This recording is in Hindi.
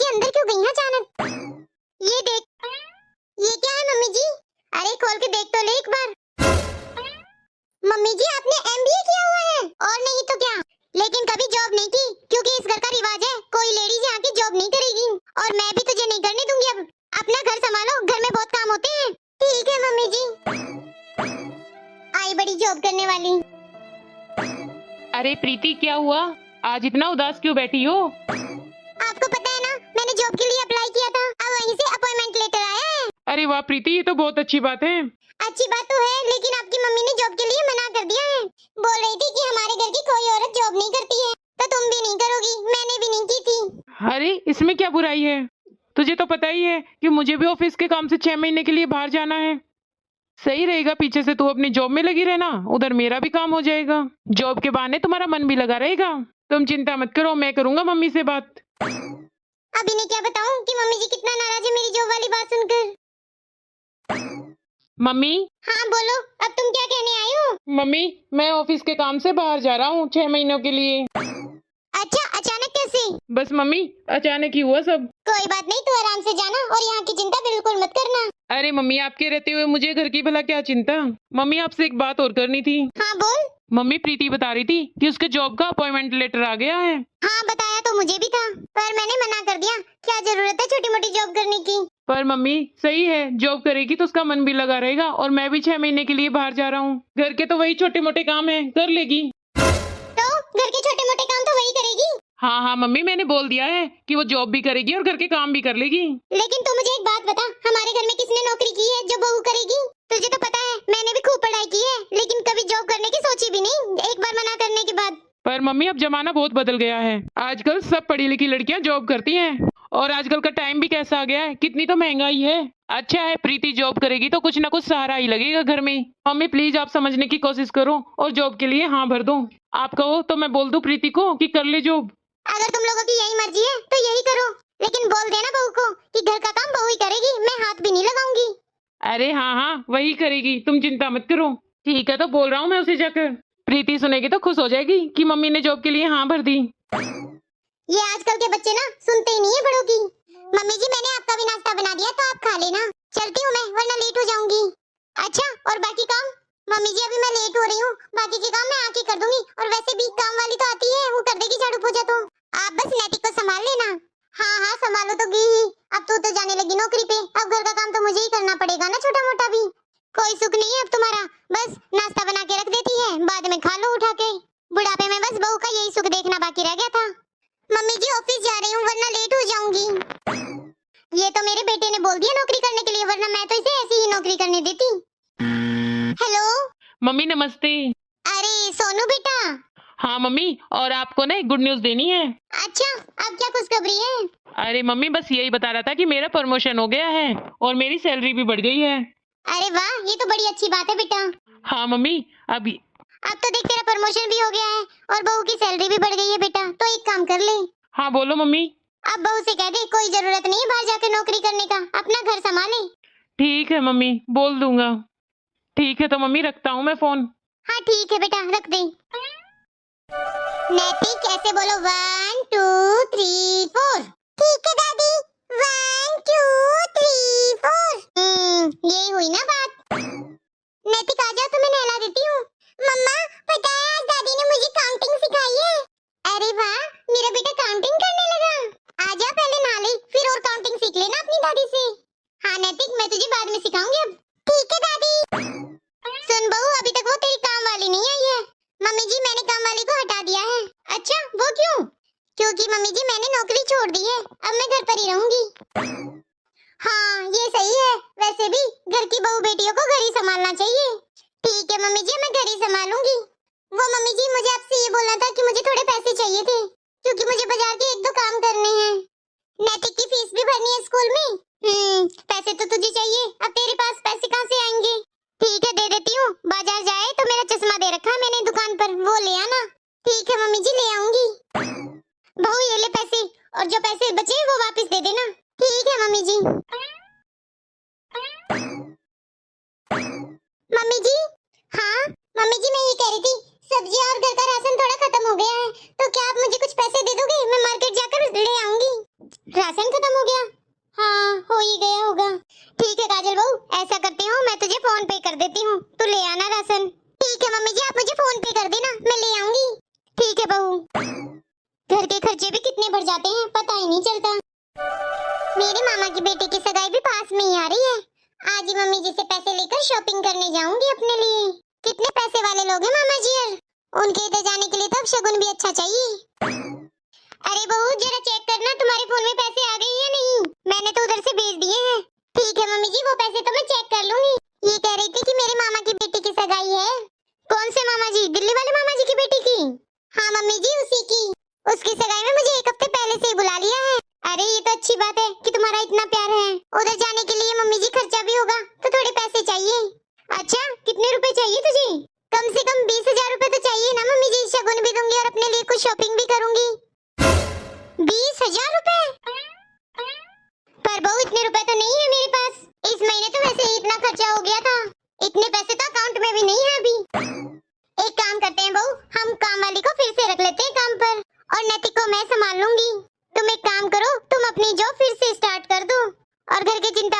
अंदर क्यों गई हैं अचानक? ये देख, ये क्या है मम्मी जी? अरे खोल के देख तो ले एक बार। मम्मी जी आपने एमबीए किया हुआ है? और नहीं तो क्या, लेकिन कभी जॉब नहीं की, क्योंकि इस घर का रिवाज है कोई लेडीज यहाँ की जॉब नहीं करेगी। और मैं भी तुझे नहीं करने दूंगी। अब अपना घर संभालो, घर में बहुत काम होते हैं। ठीक है मम्मी जी। आई बड़ी जॉब करने वाली। अरे प्रीति, क्या हुआ? आज इतना उदास क्यों बैठी हो? आपको पता है ना, मैंने जॉब के लिए अप्लाई किया था, अब वहीं से अपॉइंटमेंट लेटर आया है। अरे वाह प्रीति, ये तो बहुत अच्छी बात है। अच्छी बात तो है, लेकिन आपकी मम्मी ने जॉब के लिए मना कर दिया है। बोल रही थी कि हमारे घर की कोई औरत जॉब नहीं करती है, तो तुम भी नहीं करोगी। मैंने भी नहीं की थी। अरे इसमें क्या बुराई है? तुझे तो पता ही है कि मुझे भी ऑफिस के काम से 6 महीने के लिए बाहर जाना है। सही रहेगा पीछे से तू अपनी जॉब में लगी रहना, उधर मेरा भी काम हो जाएगा। जॉब के बहाने तुम्हारा मन भी लगा रहेगा। तुम चिंता मत करो, मैं करूंगा मम्मी से बात। अभी मैं क्या बताऊं कि मम्मी जी कितना नाराज है मेरी जॉब वाली बात सुनकर। मम्मी। हाँ बोलो, अब तुम क्या कहने आई हो? मम्मी, मैं ऑफिस के काम से बाहर जा रहा हूँ 6 महीनों के लिए। अच्छा, अचानक कैसे? बस मम्मी, अचानक ही हुआ सब। कोई बात नहीं, तू आराम से जाना और यहाँ की चिंता बिल्कुल मत करना। अरे मम्मी, आपके रहते हुए मुझे घर की भला क्या चिंता। मम्मी, आपसे एक बात और करनी थी। हाँ बोल। मम्मी, प्रीति बता रही थी कि उसके जॉब का अपॉइंटमेंट लेटर आ गया है। हाँ बताया तो मुझे भी था, पर मैंने मना कर दिया। क्या जरूरत है छोटी मोटी जॉब करने की? पर मम्मी सही है, जॉब करेगी तो उसका मन भी लगा रहेगा, और मैं भी 6 महीने के लिए बाहर जा रहा हूँ। घर के तो वही छोटे मोटे काम है, कर लेगी। तो घर के छोटे मोटे काम तो वही करेगी? हाँ हाँ मम्मी, मैंने बोल दिया है कि वो जॉब भी करेगी और घर के काम भी कर लेगी। लेकिन तू मुझे एक बात बता, हमारे घर में किसने नौकरी की है जो बहू करेगी? तुझे तो पता है मैंने भी खूब पढ़ाई की है, लेकिन कभी जॉब करने की सोची भी नहीं, एक बार मना करने के बाद। पर मम्मी, अब जमाना बहुत बदल गया है। आजकल सब पढ़ी लिखी लड़कियां जॉब करती हैं, और आजकल का टाइम भी कैसा आ गया है, कितनी तो महंगाई है। अच्छा है, प्रीति जॉब करेगी तो कुछ ना कुछ सहारा ही लगेगा घर में। मम्मी प्लीज आप समझने की कोशिश करो और जॉब के लिए हाँ भर दो। आप कहो तो मैं बोल दूं प्रीति को कि कर ले जॉब। अगर तुम लोगों की यही मर्जी है तो यही करो, लेकिन बोल देना बहू को कि घर का काम बहू ही करेगी, मैं हाथ भी नहीं लगाऊंगी। अरे हाँ हाँ, वही करेगी, तुम चिंता मत करो। ठीक है, तो बोल रहा हूँ मैं उसे जाकर। प्रीति सुनेगी तो खुश हो जाएगी कि मम्मी ने जॉब के लिए हाँ भर दी। ये आजकल के बच्चे ना सुनते ही नहीं है बड़ों की। मम्मी जी मैंने आपका भी नाश्ता बना दिया, तो आप खा लेना। चलती हूँ मैं, वरना लेट हो जाऊंगी। अच्छा, और बाकी काम? मम्मी जी अभी मैं लेट हो रही हूँ, बाकी के काम मैं आके कर दूंगी। और वैसे भी काम वाली तो आती है, वो कर देगी झाड़ू पोछा। तो आप बस नैतिक को संभाल लेना। हाँ हाँ संभालो तो गी ही। अब तू तो जाने लगी नौकरी पे, अब घर का काम तो मुझे ही करना पड़ेगा ना, छोटा मोटा भी। कोई सुख नहीं है अब तुम्हारा, बस नाश्ता बना के रख देती है, बाद में खा लो उठा के। बुढ़ापे में बस बहू का यही सुख देखना बाकी रह गया था। मम्मी जी ऑफिस जा रही हूँ, वरना लेट हो जाऊंगी। ये तो मेरे बेटे ने बोल दिया नौकरी करने के लिए, वरना मैं तो इसे ऐसी ही नौकरी करने देती। हेलो मम्मी नमस्ते। अरे सोनू बेटा। हाँ मम्मी, और आपको ना एक गुड न्यूज देनी है। अच्छा, अब क्या खुशखबरी है? अरे मम्मी, बस यही बता रहा था कि मेरा प्रमोशन हो गया है और मेरी सैलरी भी बढ़ गई है। अरे वाह, ये तो बड़ी अच्छी बात है बेटा। हाँ मम्मी, अभी अब तो देख तेरा प्रमोशन भी हो गया है और बहू की सैलरी भी बढ़ गई है बेटा। तो एक काम कर ले, हाँ बोलो मम्मी। अब बहू से कह दे कोई जरूरत नहीं है बाहर जाकर नौकरी करने का, अपना घर संभाले। ठीक है मम्मी, बोल दूंगा। ठीक है तो मम्मी, रखता हूँ मैं फोन। हाँ ठीक है बेटा, रख दे। नैतिक ऐसे बोलो, 1 2 3 4। ठीक है दादी, 1 2 3 4। यही हुई ना बात। नैतिक आ जाओ, तुम्हें नहला देती हूँ। मम्मा पता है आज दादी ने मुझे काउंटिंग सिखाई है। अरे वाह, मेरा बेटा काउंटिंग करने लगा। आजा पहले नहा ले, फिर और काउंटिंग सीख लेना अपनी दादी से। हाँ नैतिक, मैं तुझे बाद में सिखाऊंगी अब। ठीक है दादी। सुन बहू, अभी तक वो तेरी काम वाली नहीं आई है। मम्मी जी मैंने काम वाली को हटा दिया है। अच्छा, वो क्यों? क्योंकि मम्मी जी मैंने नौकरी छोड़ दी है, अब मैं घर पर ही रहूंगी। हाँ ये सही है, वैसे भी घर की बहू बेटियों को घर ही संभालना चाहिए। ठीक है मम्मी जी, मैं घर ही संभालूंगी। वो मम्मी जी, मुझे आपसे ये बोलना था कि मुझे थोड़े पैसे चाहिए थे, क्योंकि मुझे बाजार के 1 2 काम करने हैं। नैतिक की फीस भी भरनी है स्कूल में। पैसे तो तुझे चाहिए, अब तेरे पास पैसे कहाँ से आएंगे? ठीक है दे देती हूँ, बाजार जाए तो मेरा चश्मा दे रखा है मैंने दुकान पर, वो ले आना। ठीक है मम्मी जी, ले आऊंगी। बहू ये ले पैसे, और जो पैसे बचे वो वापस दे देना। ठीक है मम्मी जी। मम्मी जी। हाँ मम्मी जी, मैं ये कह रही थी सब्जी और घर का राशन थोड़ा खत्म हो गया है, तो क्या आप मुझे कुछ पैसे दे दोगे? मैं मार्केट जाकर ले आऊंगी। राशन खत्म हो गया? हाँ, हो ही गया होगा। ठीक है काजल बहू, ऐसा करती हूँ, मैं तुझे फोन पे कर देती हूँ, तू ले आना राशन। ठीक है मम्मी जी, आप मुझे फोन पे कर देना, मैं ले आऊंगी। ठीक है बहू। घर के खर्चे भी कितने बढ़ जाते हैं, पता ही नहीं चलता। मेरे मामा की बेटी की सगाई भी पास में ही आ रही है। आज ही मम्मी जी से पैसे लेकर शॉपिंग करने जाऊंगी अपने लिए। कितने पैसे वाले लोग हैं मामा जी यार, उनके इधर जाने के लिए तो अब शगुन भी अच्छा चाहिए। अरे बहू जरा चेक करना तुम्हारे फोन में पैसे आ गए या नहीं, मैंने तो उधर से भेज दिए हैं। ठीक है मम्मी जी, वो पैसे तो मैं चेक कर लूंगी। ये कह रही थी कि मेरे मामा की बेटी की सगाई है। कौन से मामा जी? दिल्ली वाले मामा जी की बेटी की? हाँ मम्मी जी, उसी की। उसकी सगाई में मुझे 1 हफ्ते पहले से ही बुला लिया है। अरे ये तो अच्छी बात है कि तुम्हारा इतना प्यार है। उधर जाने के लिए मम्मी जी खर्चा भी होगा, तो थोड़े पैसे चाहिए। अच्छा, कितने रुपए चाहिए तुझे? कम से कम 20,000 रुपए तो चाहिए ना मम्मी जी, शगुन भी दूंगी और अपने लिए कुछ शॉपिंग भी करूंगी। 20,000 रुपए? पर बहू इतने रुपए तो नहीं है मेरे पास, इस महीने तो वैसे ही इतना खर्चा हो गया था। इतने पैसे तो अकाउंट में भी नहीं है अभी। एक काम करते हैं बहू, हम काम वाली को फिर से रख लेते हैं काम पर, और नैतिक को मैं संभाल लूंगी। तुम एक काम करो, तुम अपनी जॉब फिर से स्टार्ट कर दो और घर की चिंता